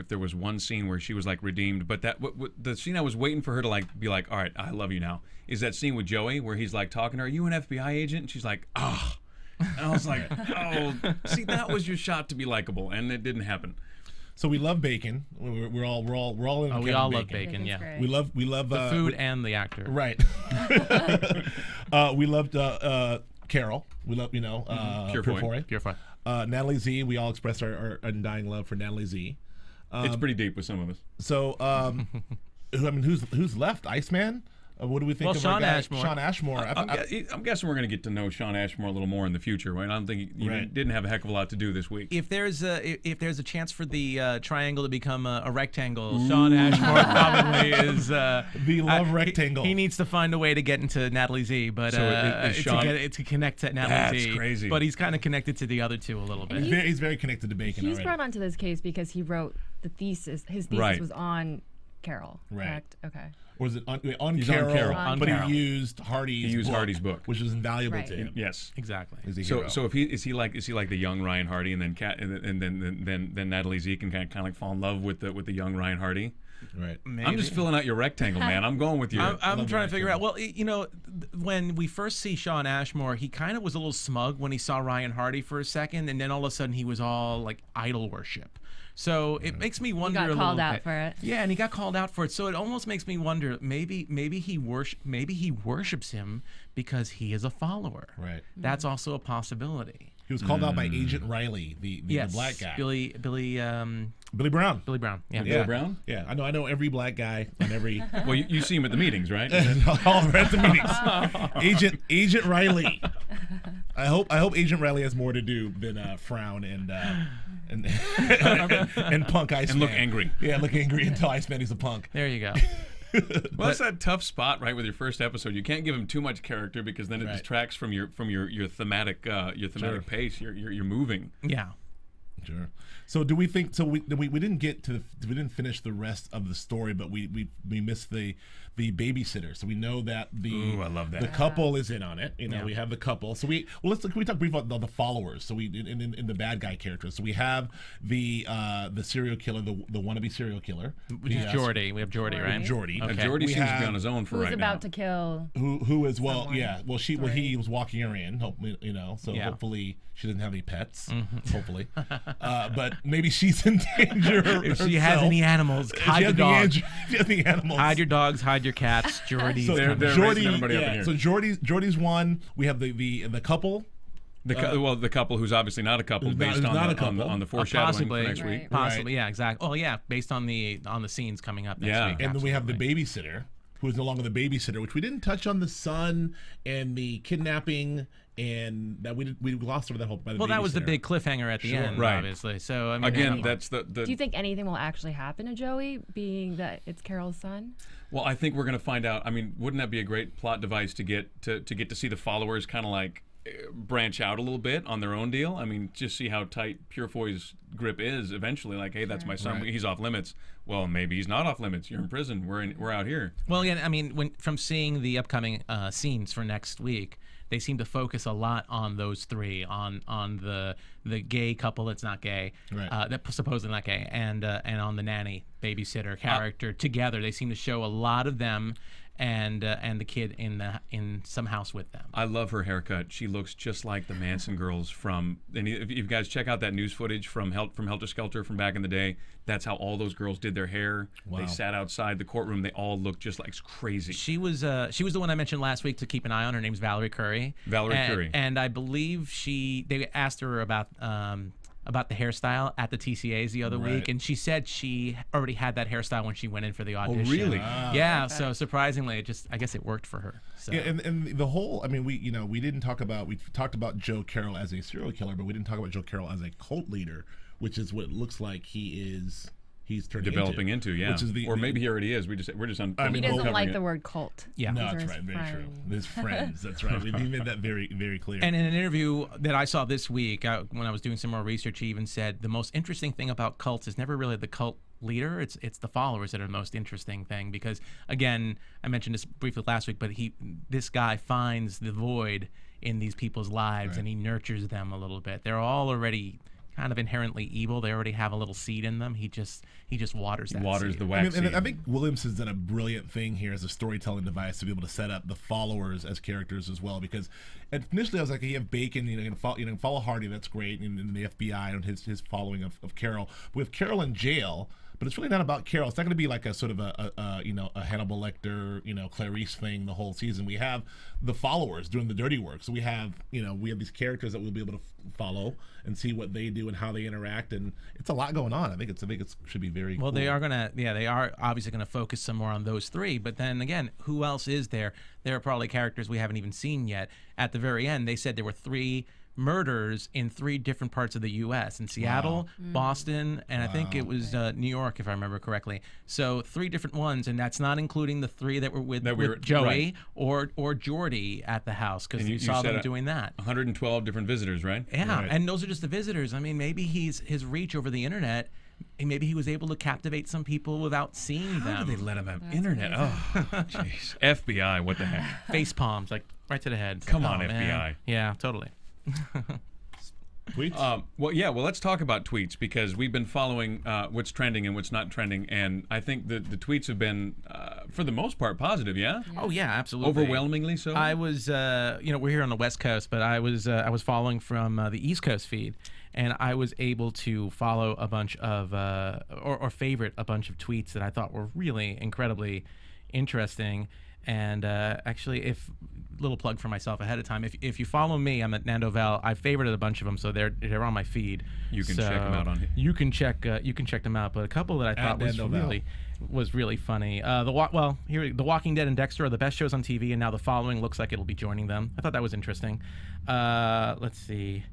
there was one scene where she was like redeemed, but the scene I was waiting for her to be like, all right, I love you now, is that scene with Joey where he's like talking to her, are you an FBI agent? And she's like, ah. And I was like, oh, see, that was your shot to be likable, and it didn't happen. So we love bacon. We're all in. Oh, we all love bacon. Bacon's Yeah, great. We love the food and the actor. Right. We loved Carol. We love Pure Pure Foy. Foy. Pure fun. Natalie Z. We all expressed our undying love for Natalie Z. It's pretty deep with some of us. So who's left? Iceman. What do we think Well, of Shawn our guy? Ashmore. Shawn Ashmore. I'm guessing we're going to get to know Shawn Ashmore a little more in the future, right? I don't think he Right. didn't have a heck of a lot to do this week. If there's a chance for the triangle to become a rectangle, Shawn Ashmore probably is the love rectangle. He needs to find a way to get into Natalie Z, but So is Shawn- to connect to Natalie Z. That's crazy. But he's kind of connected to the other two a little bit. He's very connected to bacon He's already. brought onto this case because he wrote the thesis. His thesis Right. was on Carol. Right. Correct? Okay. Or was it on He's on Carol? Carol. On But Carol. he used Hardy's book, which was invaluable Right. to him. Yes. Exactly. As a So hero. if is he like the young Ryan Hardy, and then Natalie Z can kind of like fall in love with the young Ryan Hardy? Right. I'm just filling out your rectangle, man. I'm going with you. I'm love trying to figure out. rectangle. Well, when we first see Shawn Ashmore, he kind of was a little smug when he saw Ryan Hardy for a second, and then all of a sudden he was all like idol worship. So it makes me wonder. got a called little out bit. for it. Yeah, and he got called out for it. So it almost makes me wonder. Maybe he worships him because he is a follower. Right. That's also a possibility. He was called out by Agent Riley, the Yes, black guy. Billy Brown. Brown. Yeah. Billy Brown? Yeah, I know every black guy and every Well, you see him at the meetings, right? all at the meetings. Agent Riley. I hope Agent Riley has more to do than frown and punk Iceman. And look angry. Yeah, look angry until Iceman is a punk. There you go. Well, that's that tough spot, right, with your first episode. You can't give him too much character because then it Right. distracts from your thematic Sure. pace. You're moving. Yeah. Sure. So do we think? So we didn't get to we didn't finish the rest of the story, but we missed the babysitter. So we know that I love that. the couple is in on it. You know, we have the couple. So can we talk briefly about the followers? So we in the bad guy characters. So we have the serial killer, the wannabe serial killer, which is Jordy. We have Jordy, right? Jordy. Okay. Jordy seems to be on his own for Who's right about now. to kill? Who is well? someone. Yeah. Well, he was walking her in. You know. So hopefully she doesn't have any pets. Hopefully, but maybe she's in danger. If she has any animals, hide the dogs. Hide your dogs, hide your cats. Jordy's So they're Jordy, raising everybody up in here. So Jordy's one. We have the couple. The couple who's obviously not a couple based on the foreshadowing possibly, for next week. Possibly, yeah, exactly. Oh, yeah, based on the scenes coming up next week. And then we have the babysitter, who is no longer the babysitter, which we didn't touch on the son and the kidnapping, and that we lost over that whole. Well, that was the big cliffhanger at the end, Right. obviously. So I mean, Again, that's the. Do you think anything will actually happen to Joey, being that it's Carol's son? Well, I think we're going to find out. I mean, wouldn't that be a great plot device to get to see the followers kind of like branch out a little bit on their own deal? I mean, just see how tight Purefoy's grip is eventually. Like, hey, that's my son. He's off limits. Well, maybe he's not off limits. You're in prison. We're out here. Well, yeah, I mean, from seeing the upcoming scenes for next week, they seem to focus a lot on those three, on the gay couple that's not gay, that supposedly not gay, and on the nanny babysitter character together. They seem to show a lot of them. And the kid in some house with them. I love her haircut. She looks just like the Manson girls from. And if you guys check out that news footage from Helter Skelter from back in the day, that's how all those girls did their hair. Wow. They sat outside the courtroom. They all looked just like crazy. She was the one I mentioned last week to keep an eye on. Her name's Valerie Curry. Curry. And I believe they asked her about the hairstyle at the TCAs the other week, and she said she already had that hairstyle when she went in for the audition. Oh, really? Yeah. So surprisingly, I guess it worked for her. So. Yeah, and the whole. I mean, we didn't talk about. We talked about Joe Carroll as a serial killer, but we didn't talk about Joe Carroll as a cult leader, which is what it looks like he's turning developing into, yeah. Which is or maybe he already is. We're just He doesn't like the word cult. Yeah, no, that's right. Very true. His friends. That's right. He made that very, very clear. And in an interview that I saw this week, when I was doing some more research, he even said the most interesting thing about cults is never really the cult leader. It's the followers that are the most interesting thing, because again, I mentioned this briefly last week, but this guy finds the void in these people's lives and he nurtures them a little bit. They're all already kind of inherently evil. They already have a little seed in them. He just waters that seed. The wax seed. And I think Williams has done a brilliant thing here as a storytelling device to be able to set up the followers as characters as well. Because initially I was like, you have Bacon, you can follow Hardy, that's great, and the FBI and his following of Carroll. But with Carroll in jail. But it's really not about Carroll. It's not going to be like a sort of a Hannibal Lecter, Clarice thing the whole season. We have the followers doing the dirty work. So we have these characters that we'll be able to follow and see what they do and how they interact, and it's a lot going on. I think it should be very well. Cool. They are obviously gonna focus some more on those three. But then again, who else is there? There are probably characters we haven't even seen yet. At the very end, they said there were 3 murders in 3 different parts of the U.S. in Seattle, Boston, and I think it was New York, if I remember correctly. So 3 different ones, and that's not including the 3 that were with Joey or Jordy at the house, because you saw them doing that. 112 different visitors, right? Yeah, and those are just the visitors. I mean, maybe his reach over the internet. Maybe he was able to captivate some people without seeing them. How did they let him have internet? Oh, jeez. FBI, what the heck? Face palms, like right to the head. Come on, man. FBI. Yeah, totally. Tweets? Well, let's talk about tweets, because we've been following what's trending and what's not trending, and I think the tweets have been, for the most part, positive. Yeah. Oh yeah, absolutely. Overwhelmingly so. I was, we're here on the West Coast, but I was following from the East Coast feed, and I was able to follow a bunch of or favorite a bunch of tweets that I thought were really incredibly interesting. And actually, little plug for myself ahead of time. If you follow me, I'm at Nando Val. I favorited a bunch of them, so they're on my feed. You can check them out on here. You can check them out. But a couple that I thought was really funny. The Walking Dead and Dexter are the best shows on TV, and now The Following looks like it'll be joining them. I thought that was interesting. Let's see.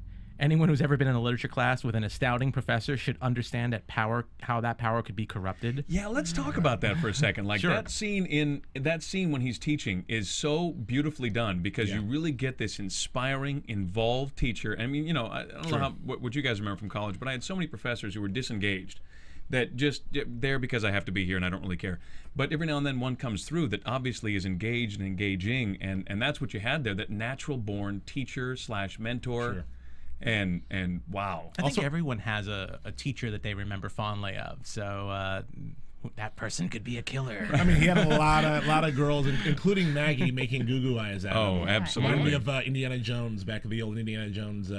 anyone who's ever been in a literature class with an astounding professor should understand how that power could be corrupted. Yeah, let's talk about that for a second. Like Sure. that scene when he's teaching is so beautifully done because you really get this inspiring, involved teacher. I mean, I don't know what you guys remember from college, but I had so many professors who were disengaged. That just there because I have to be here and I don't really care. But every now and then one comes through that obviously is engaged and engaging, and that's what you had there, that natural-born teacher / mentor. Sure. And wow. I think everyone has a teacher that they remember fondly of. So that person could be a killer. I mean, he had a lot of girls, including Maggie, making goo-goo eyes at him. Oh, absolutely. Reminded me of Indiana Jones, back in the old Indiana Jones,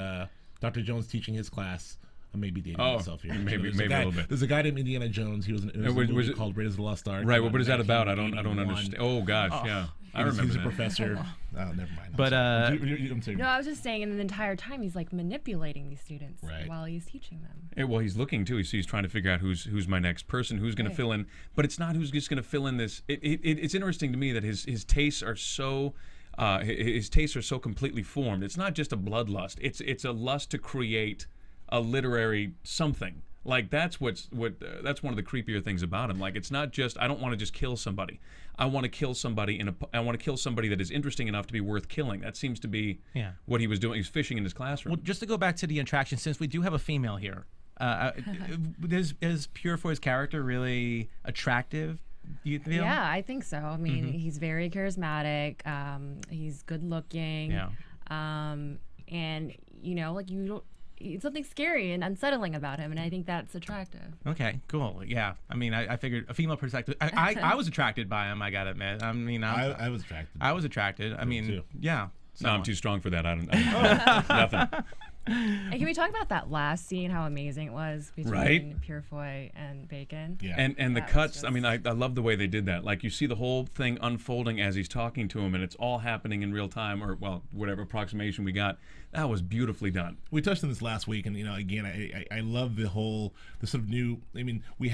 Dr. Jones teaching his class. I may be dating myself here. Maybe a little bit. There's a guy named Indiana Jones. He was in a movie called Raiders of the Lost Ark. Right. Well, what is that about? I don't understand. Oh gosh, yeah. I remember He's a that. professor. Oh, never mind. But I'm sorry. No, I was just saying, and the entire time he's like manipulating these students Right. while he's teaching them. Yeah, well, he's looking too. He's trying to figure out who's my next person, who's going to fill in. But it's not who's just going to fill in this. It's interesting to me that his tastes are so. His tastes are so completely formed. It's not just a bloodlust. It's a lust to create a literary something. Like that's that's one of the creepier things about him. Like it's not just I don't want to just kill somebody. I want to kill somebody I want to kill somebody that is interesting enough to be worth killing. That seems to be what he was doing. He was fishing in his classroom. Well, just to go back to the attraction, since we do have a female here, is Purefoy's character really attractive? Do you feel? Yeah, I think so. I mean, he's very charismatic. He's good looking. Yeah. And like you don't. It's something scary and unsettling about him, and I think that's attractive. Okay, cool. Yeah, I mean, I figured a female perspective. I was attracted by him. I gotta admit. I mean, I was attracted. I was attracted. I mean, too. yeah. No, I'm too strong for that. I don't nothing. And can we talk about that last scene? How amazing it was between Right? Purefoy and Bacon. Yeah. And the That was cuts. just- I mean, I love the way they did that. Like you see the whole thing unfolding as he's talking to him, and it's all happening in real time, or well, whatever approximation we got. That was beautifully done. We touched on this last week, and again, I love the sort of new. I mean, we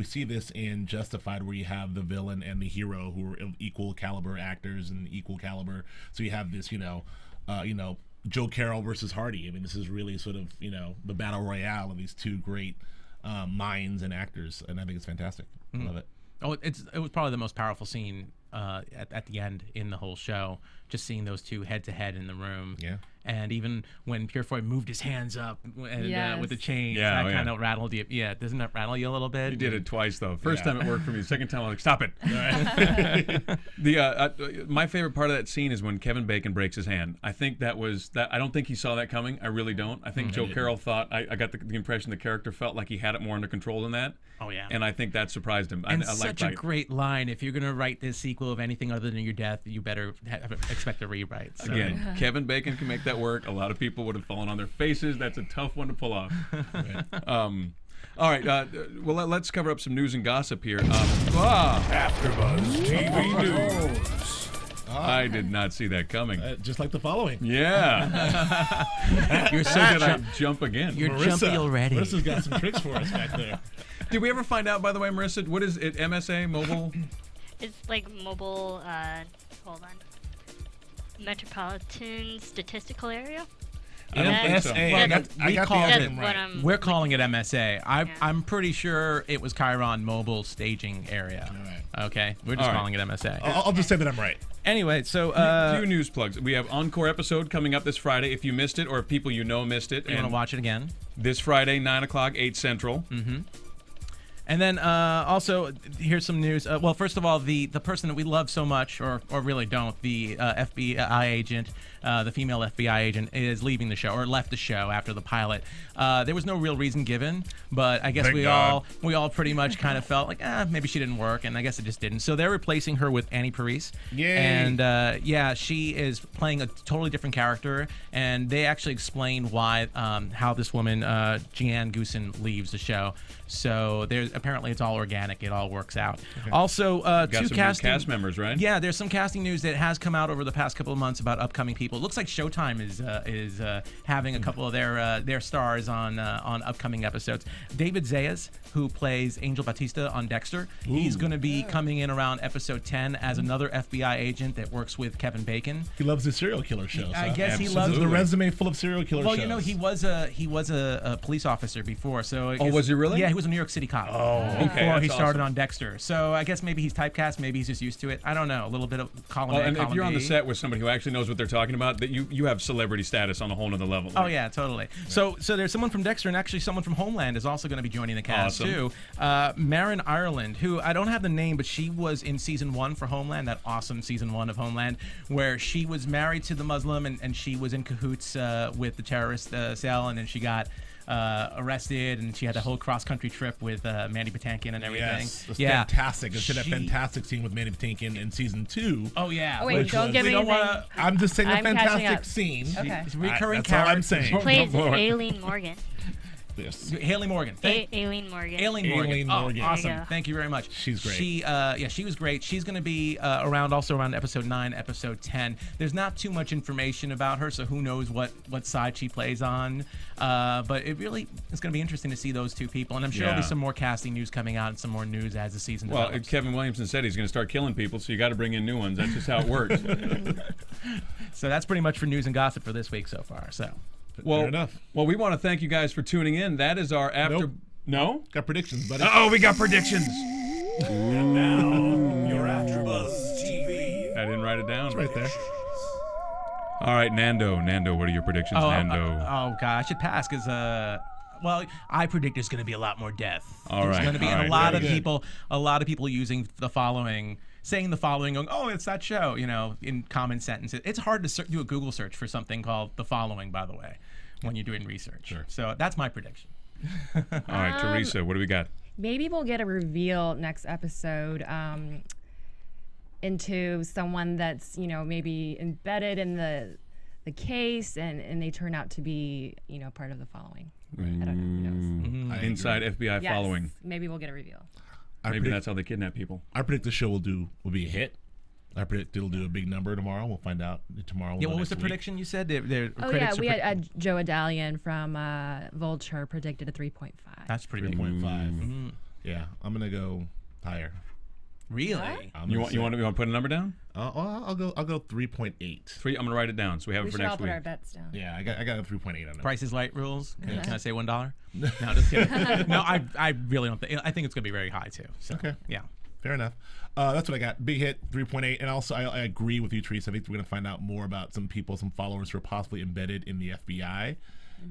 see this in Justified, where you have the villain and the hero who are of equal caliber actors and equal caliber. So you have this, Joe Carroll versus Hardy. I mean, this is really sort of the battle royale of these two great minds and actors, and I think it's fantastic. I love it. Oh, it was probably the most powerful scene at the end in the whole show. Just seeing those two head to head in the room. Yeah. And even when Purefoy moved his hands up and, Yes. with the chains, Yeah, that oh, kind of rattled you. Yeah, doesn't that rattle you a little bit? He did it twice though. First Yeah. time it worked for me. The second time I was like, stop it. My favorite part of that scene is when Kevin Bacon breaks his hand. I think that was that. I don't think he saw that coming. I really don't. I think Joe Carroll thought. I got the impression the character felt like he had it more under control than that. Oh, yeah. And I think that surprised him. And I like such a great line. If you're going to write this sequel of anything other than your death, you better expect a rewrite. So. Again, Kevin Bacon can make that work. A lot of people would have fallen on their faces. That's a tough one to pull off. All right. Well, let's cover up some news and gossip here. AfterBuzz TV News. I did not see that coming. Just like The Following. Yeah. You're so Did I jump again? You're jumpy already. Marissa's got some tricks for us back there. Did we ever find out, by the way, Marissa, what is it? MSA, mobile? It's like mobile, hold on. Metropolitan Statistical Area? I don't think so. MSA. I We got the called That's acronym what right. We're calling it MSA. Yeah. I'm pretty sure it was Chiron Mobile Staging Area. All right. Okay, we're just All right. calling it MSA. I'll just say that I'm right. Anyway, so Few news plugs. We have Encore episode coming up this Friday. If you missed it, or if people you know missed it, you want and to watch it again? this Friday, 9 o'clock, 8 Central. And then also, here's some news. Well, first of all, the person that we love so much, or really don't, the FBI agent, the female FBI agent, is leaving the show, or left the show after the pilot. There was no real reason given, but I guess Thank we God. all pretty much kind of felt like, maybe she didn't work, and I guess it just didn't. So they're replacing her with Annie Parise. Yay. And yeah, she is playing a totally different character, and they actually explain why, how this woman, Jeanne Goosen, leaves the show. So there's apparently it's all organic. It all works out. Also, Got two some casting new cast members, right? Yeah, there's some casting news that has come out over the past couple of months about upcoming people. It looks like Showtime is having a couple of their stars on upcoming episodes. David Zayas, who plays Angel Batista on Dexter, he's going to be coming in around episode 10 as another FBI agent that works with Kevin Bacon. He loves the serial killer shows. I guess he There's loves a resume full of serial killer Well, shows. you know, he was a police officer before, so I guess, was he really? Yeah, he was a New York City cop. okay, before that's he started awesome. on Dexter. So I guess maybe he's typecast, maybe he's just used to it. I don't know. A little bit of column A, And if column you're on the B. set with somebody who actually knows what they're talking about, that you have celebrity status on a whole nother level. Oh yeah, totally. So there's someone from Dexter, and actually someone from Homeland is also going to be joining the cast Awesome. too. Marin Ireland, who I don't have the name, but she was in season 1 for Homeland, that awesome season 1 of Homeland, where she was married to the Muslim and she was in cahoots with the terrorist cell, and then she got arrested, and she had a whole cross-country trip with Mandy Patinkin and everything. Yes, it's fantastic. It's in that She- fantastic scene with Mandy Patinkin in season 2. Oh yeah. Oh, wait, Which don't was- give we me don't anything. wanna- I'm just saying a I'm catching fantastic up. scene. Okay. It's a recurring That's all I'm character. saying. Plays Lord. Aileen Morgan. Yes. Haley Morgan. Aileen Morgan. Aileen Morgan. Aileen Oh, Morgan. awesome. There you go. Thank you very much. She's great. She was great. She's going to be around episode 9, episode 10. There's not too much information about her, so who knows what side she plays on. But it's going to be interesting to see those two people. And I'm sure there'll be Yeah. some more casting news coming out and some more news as the season Well, develops. Kevin Williamson said he's going to start killing people, so you got to bring in new ones. That's just how it works. So that's pretty much for news and gossip for this week so far. So Fair enough. Well, we want to thank you guys for tuning in. That is our after. Nope. No? Got predictions, buddy. Oh, we got predictions. And now, your AfterBuzz TV. I didn't write it down. It's right there. All right, Nando. Nando, what are your predictions, Nando? God, I should pass because well, I predict there's going to be a lot more death. All There's right, going to be all and right, a lot of very good. people, using the following, saying the following, going, "Oh, it's that show," in common sentences. It's hard to do a Google search for something called the following, by the way, when you're doing research. Sure. So that's my prediction. All right, Teresa, what do we got? Maybe we'll get a reveal next episode into someone that's maybe embedded in the case, and they turn out to be part of the following. I don't know. Who knows? Inside FBI Yes, following. maybe we'll get a reveal. Maybe that's how they kidnap people. I predict the show will be a hit. I predict it'll do a big number tomorrow. We'll find out tomorrow. Yeah, what was the prediction you said? Oh yeah, we had Joe Adalian from Vulture predicted a 3.5. That's pretty big. 3.5. Yeah, I'm gonna go higher. Really? You want to put a number down? I'll go 3.8. 3. I'm gonna write it down so we have We it for should all next put week. our bets down. Yeah, I got a 3.8 on it. Price is Right rules. Can I say $1? No, just kidding. No, I really don't think. I think it's going to be very high too. So, Okay. Yeah. Fair enough. That's what I got. Big hit, 3.8. And also, I agree with you, Teresa. I think we're going to find out more about some people, some followers who are possibly embedded in the FBI.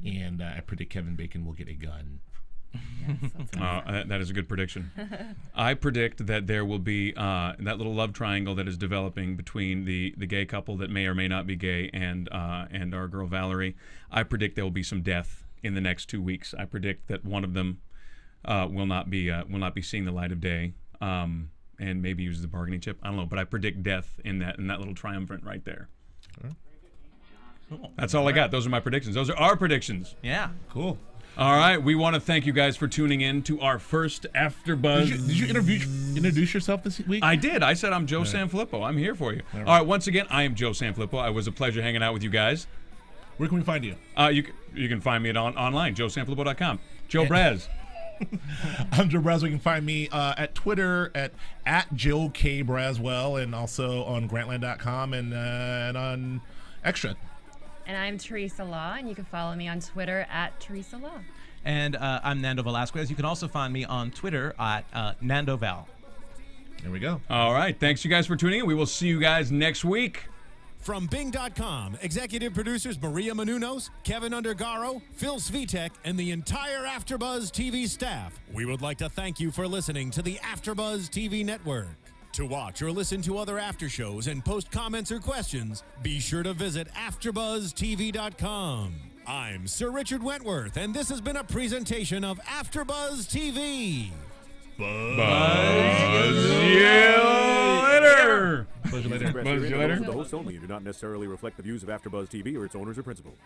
And I predict Kevin Bacon will get a gun. That is a good prediction. I predict that there will be that little love triangle that is developing between the gay couple that may or may not be gay and our girl Valerie. I predict there will be some death in the next 2 weeks. I predict that one of them will not be seeing the light of day, and maybe uses the bargaining chip. I don't know, but I predict death in that little triumvirate right there. That's all I got. Those are my predictions. Those are our predictions. Yeah. Cool. All right, we want to thank you guys for tuning in to our first AfterBuzz. Did you introduce yourself this week? I did. I said I'm Joe Sanfelippo. I'm here for you. All right, once again, I am Joe Sanfelippo. It was a pleasure hanging out with you guys. Where can we find you? You can find me online, joesanfelippo.com. Joe Braz. I'm Joe Braswell. You can find me at Twitter at Joe K. Braswell, and also on Grantland.com and on Extra. And I'm Teresa Law, and you can follow me on Twitter at Teresa Law. And I'm Nando Velasquez. You can also find me on Twitter at Nando Val. There we go. All right, thanks you guys for tuning in. We will see you guys next week. From Bing.com, executive producers Maria Menounos, Kevin Undergaro, Phil Svitek, and the entire AfterBuzz TV staff, we would like to thank you for listening to the AfterBuzz TV network. To watch or listen to other after shows and post comments or questions, be sure to visit AfterBuzzTV.com. I'm Sir Richard Wentworth, and this has been a presentation of AfterBuzz TV. Buzz you later. Buzz you later. Buzz you later. The hosts only and do not necessarily reflect the views of AfterBuzz TV or its owners or principals.